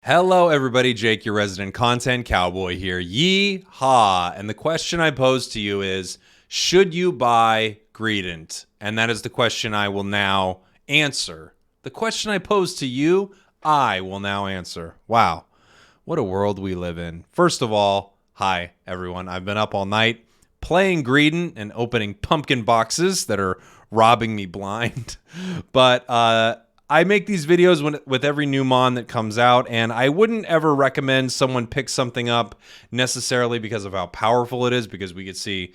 Hello everybody, Jake, your resident content cowboy here. Yeehaw! And the question I pose to you is, should you buy Greedent? And that is the question I will now answer. The question I pose to you, I will now answer. Wow, what a world we live in. First of all, hi everyone. I've been up all night playing Greedent and opening pumpkin boxes that are robbing me blind. But I make these videos with every new mon that comes out, and I wouldn't ever recommend someone pick something up necessarily because of how powerful it is, because we could see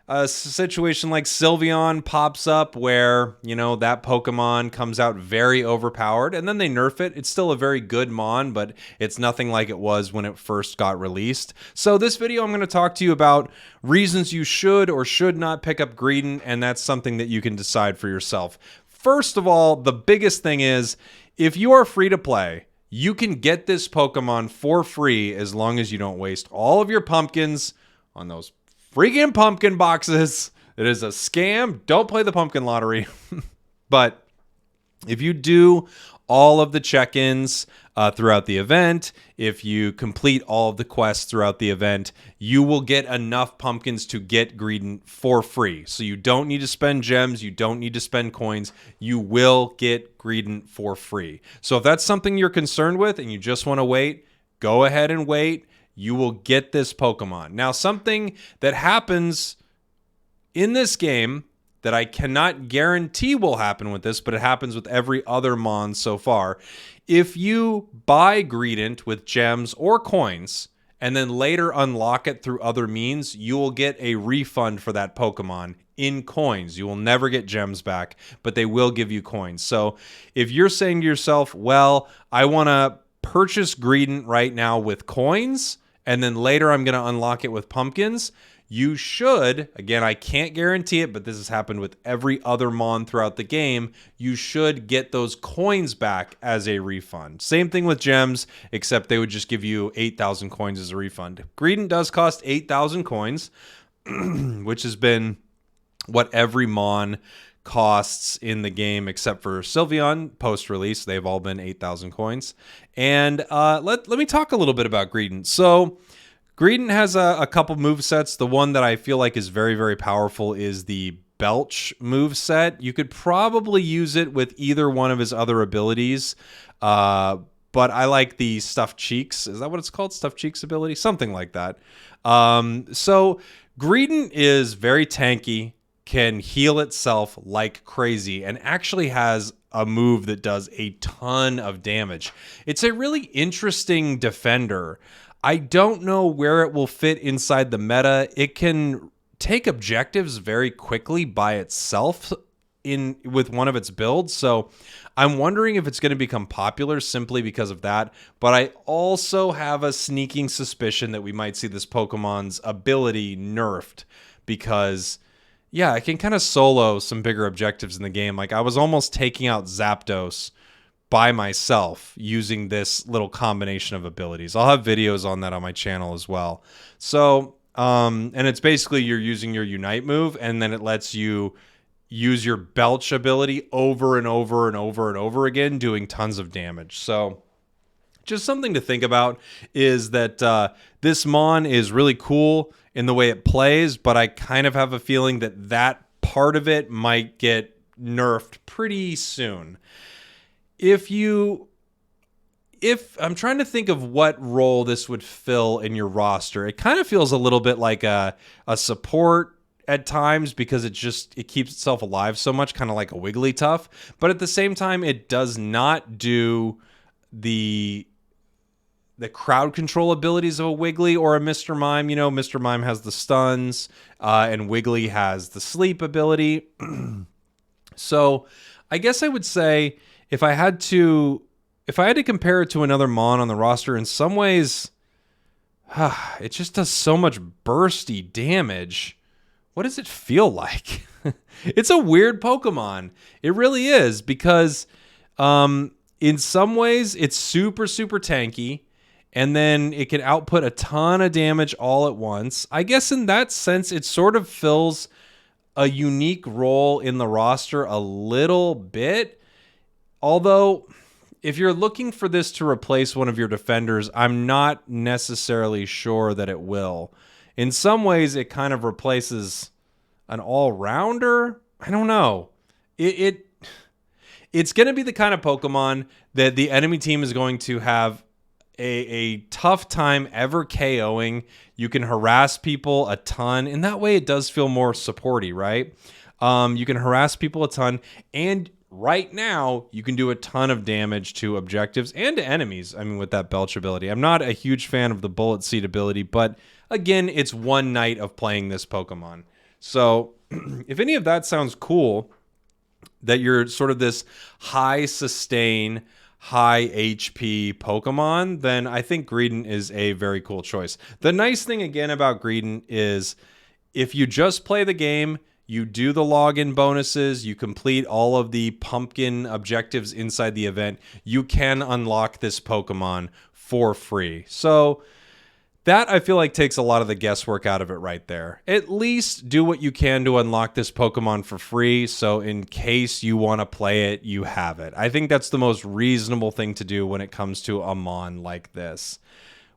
a situation like Sylveon pops up where, you know, that Pokemon comes out very overpowered and then they nerf it. It's still a very good mon, but it's nothing like it was when it first got released. So this video, I'm going to talk to you about reasons you should or should not pick up Greedent, and that's something that you can decide for yourself. First of all, the biggest thing is, if you are free to play, you can get this Pokemon for free as long as you don't waste all of your pumpkins on those freaking pumpkin boxes. It is a scam. Don't play the pumpkin lottery. But if you do all of the check-ins throughout the event, if you complete all of the quests throughout the event, you will get enough pumpkins to get Greedent for free. So you don't need to spend gems. You don't need to spend coins. You will get Greedent for free. So if that's something you're concerned with and you just want to wait, go ahead and wait. You will get this Pokemon. Now, something that happens in this game that I cannot guarantee will happen with this, but it happens with every other mon so far. If you buy Greedent with gems or coins and then later unlock it through other means, you will get a refund for that Pokemon in coins. You will never get gems back, but they will give you coins. So if you're saying to yourself, well, I want to purchase Greedent right now with coins, and then later I'm going to unlock it with pumpkins, you should, again, I can't guarantee it, but this has happened with every other mon throughout the game, you should get those coins back as a refund. Same thing with gems, except they would just give you 8,000 coins as a refund. Greedent does cost 8,000 coins, which has been what every mon costs in the game except for Sylveon post-release. They've all been 8,000 coins. And let me talk a little bit about Greedent. So Greedent has a couple movesets. The one that I feel like is very, very powerful is the Belch moveset. You could probably use it with either one of his other abilities, but I like the Stuffed Cheeks. Is that what it's called? Stuffed Cheeks ability? Something like that. So Greedent is very tanky, can heal itself like crazy, and actually has a move that does a ton of damage. It's a really interesting defender. I don't know where it will fit inside the meta. It can take objectives very quickly by itself with one of its builds. So I'm wondering if it's going to become popular simply because of that. But I also have a sneaking suspicion that we might see this Pokemon's ability nerfed because, yeah, it can kind of solo some bigger objectives in the game. Like, I was almost taking out Zapdos by myself using this little combination of abilities. I'll have videos on that on my channel as well. So, and it's basically you're using your Unite move, and then it lets you use your Belch ability over and over and over and over again, doing tons of damage. So just something to think about is that this mon is really cool in the way it plays, but I kind of have a feeling that that part of it might get nerfed pretty soon. If I'm trying to think of what role this would fill in your roster, it kind of feels a little bit like a support at times because it keeps itself alive so much, kind of like a Wigglytuff. But at the same time, it does not do the crowd control abilities of a Wiggly or a Mr. Mime. You know, Mr. Mime has the stuns, and Wiggly has the sleep ability. So I guess I would say, if I had to compare it to another mon on the roster, in some ways, it just does so much bursty damage. What does it feel like? It's a weird Pokemon. It really is, because in some ways it's super, super tanky, and then it can output a ton of damage all at once. I guess in that sense, it sort of fills a unique role in the roster a little bit. Although if you're looking for this to replace one of your defenders, I'm not necessarily sure that it will. In some ways, it kind of replaces an all-rounder. I don't know. It's going to be the kind of Pokemon that the enemy team is going to have a tough time ever KOing. You can harass people a ton. In that way, it does feel more supporty, right? You can harass people a ton, and right now, you can do a ton of damage to objectives and to enemies, I mean, with that Belch ability. I'm not a huge fan of the Bullet Seed ability, but again, it's one night of playing this Pokemon. So if any of that sounds cool, that you're sort of this high sustain, high HP Pokemon, then I think Greedent is a very cool choice. The nice thing, again, about Greedent is if you just play the game, you do the login bonuses, you complete all of the pumpkin objectives inside the event, you can unlock this Pokemon for free. So that, I feel like, takes a lot of the guesswork out of it right there. At least do what you can to unlock this Pokemon for free, so in case you want to play it, you have it. I think that's the most reasonable thing to do when it comes to a Mon like this.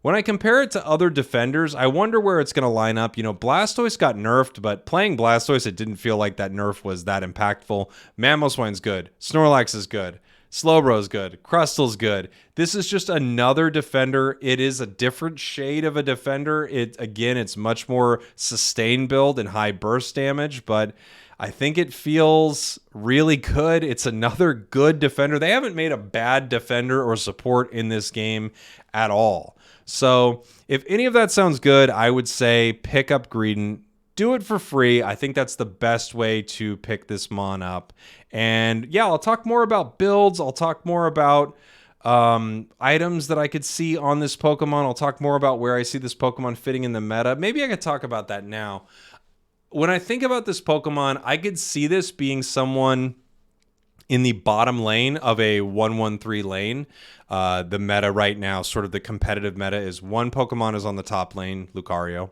When I compare it to other defenders, I wonder where it's going to line up. You know, Blastoise got nerfed, but playing Blastoise, it didn't feel like that nerf was that impactful. Mamoswine's good. Snorlax is good. Slowbro's good. Crustal's good. This is just another defender. It is a different shade of a defender. Again, it's much more sustain build and high burst damage, but I think it feels really good. It's another good defender. They haven't made a bad defender or support in this game at all. So if any of that sounds good, I would say pick up Greedent. Do it for free. I think that's the best way to pick this Mon up. And yeah, I'll talk more about builds. I'll talk more about items that I could see on this Pokemon. I'll talk more about where I see this Pokemon fitting in the meta. Maybe I could talk about that now. When I think about this Pokemon, I could see this being someone in the bottom lane of a 1-1-3 lane. The meta right now, sort of the competitive meta, is one Pokemon is on the top lane, Lucario.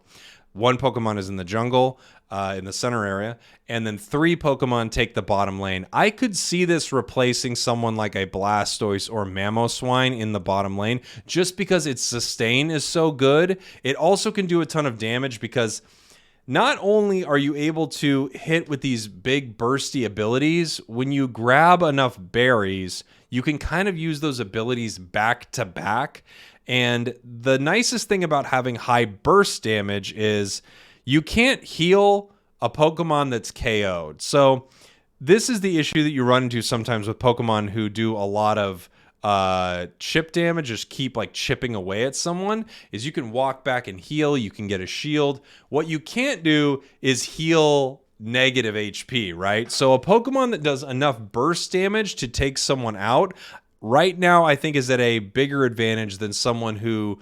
One Pokemon is in the jungle, in the center area, and then 3 Pokemon take the bottom lane. I could see this replacing someone like a Blastoise or Mamoswine in the bottom lane, just because its sustain is so good. It also can do a ton of damage because not only are you able to hit with these big bursty abilities, when you grab enough berries, you can kind of use those abilities back to back. And the nicest thing about having high burst damage is you can't heal a Pokemon that's KO'd. So this is the issue that you run into sometimes with Pokemon who do a lot of chip damage, just keep like chipping away at someone, is you can walk back and heal, you can get a shield. What you can't do is heal negative HP, right? So a Pokemon that does enough burst damage to take someone out right now, I think, is at a bigger advantage than someone who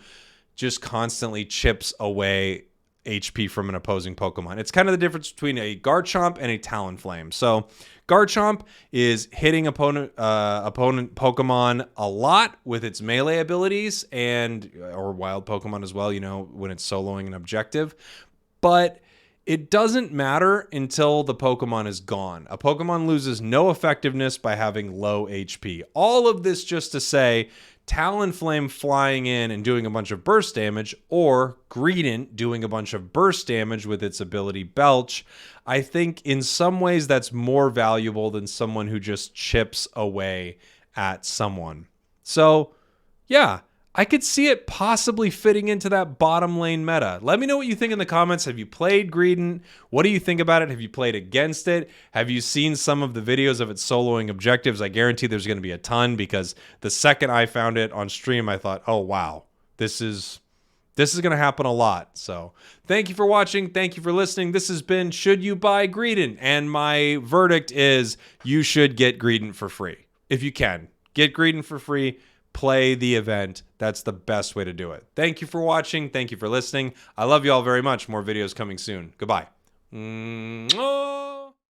just constantly chips away HP from an opposing Pokemon. It's kind of the difference between a Garchomp and a Talonflame. So Garchomp is hitting opponent Pokemon a lot with its melee abilities or wild Pokemon as well, you know, when it's soloing an objective. But it doesn't matter until the Pokemon is gone. A Pokemon loses no effectiveness by having low HP. All of this just to say, Talonflame flying in and doing a bunch of burst damage, or Greedent doing a bunch of burst damage with its ability Belch, I think in some ways that's more valuable than someone who just chips away at someone. So, yeah, I could see it possibly fitting into that bottom lane meta. Let me know what you think in the comments. Have you played Greedent? What do you think about it? Have you played against it? Have you seen some of the videos of it soloing objectives? I guarantee there's going to be a ton, because the second I found it on stream, I thought, oh, wow, this is going to happen a lot. So thank you for watching. Thank you for listening. This has been Should You Buy Greedent? And my verdict is you should get Greedent for free. If you can, get Greedent for free. Play the event. That's the best way to do it. Thank you for watching. Thank you for listening. I love you all very much. More videos coming soon. Goodbye.